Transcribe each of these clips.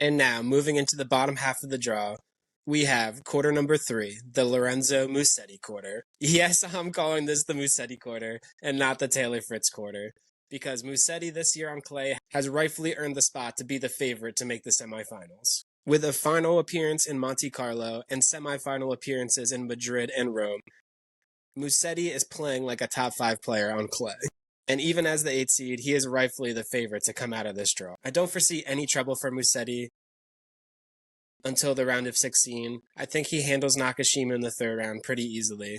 And now, moving into the bottom half of the draw, we have quarter number 3, the Lorenzo Musetti quarter. Yes, I'm calling this the Musetti quarter and not the Taylor Fritz quarter, because Musetti this year on clay has rightfully earned the spot to be the favorite to make the semifinals. With a final appearance in Monte Carlo and semifinal appearances in Madrid and Rome, Musetti is playing like a top 5 player on clay. And even as the 8th seed, he is rightfully the favorite to come out of this draw. I don't foresee any trouble for Musetti until the round of 16. I think he handles Nakashima in the 3rd round pretty easily.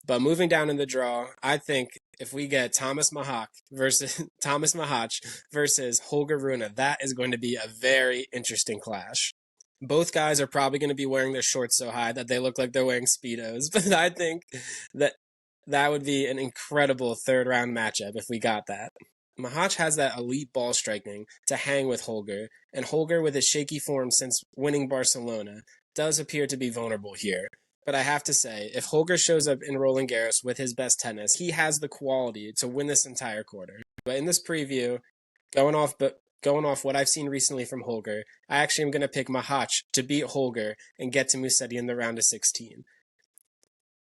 But moving down in the draw, I think if we get Thomas Mahach versus Holger Rune, that is going to be a very interesting clash. Both guys are probably going to be wearing their shorts so high that they look like they're wearing Speedos, but I think that would be an incredible 3rd round matchup if we got that. Mahach has that elite ball striking to hang with Holger, and Holger, with his shaky form since winning Barcelona, does appear to be vulnerable here. But I have to say, if Holger shows up in Roland Garros with his best tennis, he has the quality to win this entire quarter. But in this preview, going off what I've seen recently from Holger, I actually am going to pick Mahach to beat Holger and get to Musetti in the round of 16.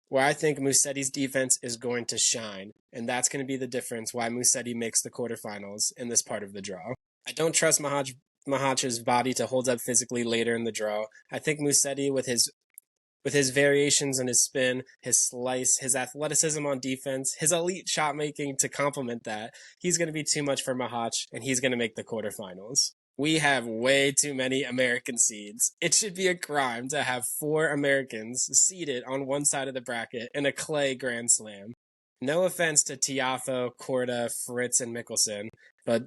Where I think Musetti's defense is going to shine, and that's going to be the difference why Musetti makes the quarterfinals in this part of the draw. I don't trust Mahach's body to hold up physically later in the draw. I think Musetti, with his variations in his spin, his slice, his athleticism on defense, his elite shot making to complement that, he's going to be too much for Mahach, and he's going to make the quarterfinals. We have way too many American seeds. It should be a crime to have 4 Americans seated on one side of the bracket in a clay Grand Slam. No offense to Tiafoe, Korda, Fritz, and Mickelson, but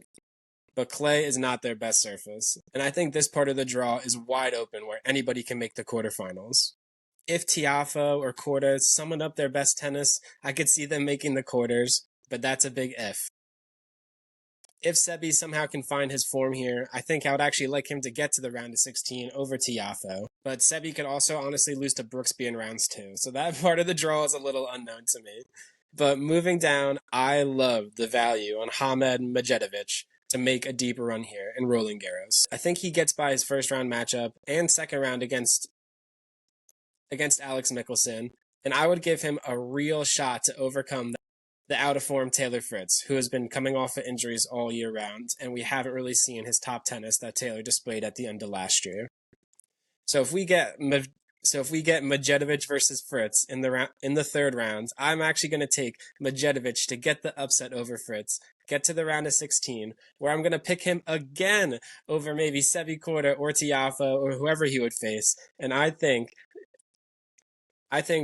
clay is not their best surface. And I think this part of the draw is wide open where anybody can make the quarterfinals. If Tiafoe or Korda summon up their best tennis, I could see them making the quarters, but that's a big if. If Sebi somehow can find his form here, I think I would actually like him to get to the round of 16 over Tiafoe. But Sebi could also honestly lose to Brooksby in rounds 2, so that part of the draw is a little unknown to me. But moving down, I love the value on Hamed Medjedovic to make a deep run here in Roland Garros. I think he gets by his 1st round matchup and 2nd round against Alex Mickelson, and I would give him a real shot to overcome the out-of-form Taylor Fritz, who has been coming off of injuries all year round, and we haven't really seen his top tennis that Taylor displayed at the end of last year. So if we get Medjedovic versus Fritz in the 3rd round, I'm actually going to take Medjedovic to get the upset over Fritz, get to the round of 16, where I'm going to pick him again over maybe Sebi Korda or Tiafoe or whoever he would face, and I think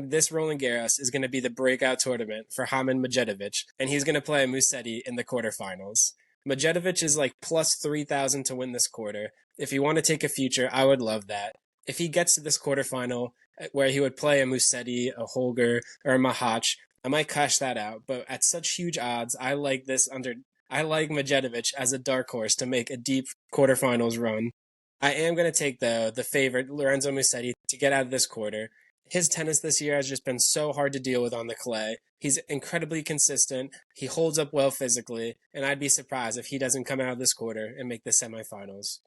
this Roland Garros is going to be the breakout tournament for Hamed Medjedovic, and he's going to play Musetti in the quarterfinals. Medjedovic is like plus 3,000 to win this quarter. If you want to take a future, I would love that. If he gets to this quarterfinal, where he would play a Musetti, a Holger, or a Mahach, I might cash that out. But at such huge odds, I like Medjedovic as a dark horse to make a deep quarterfinals run. I am going to take, though, the favorite, Lorenzo Musetti, to get out of this quarter. His tennis this year has just been so hard to deal with on the clay. He's incredibly consistent, he holds up well physically, and I'd be surprised if he doesn't come out of this quarter and make the semifinals.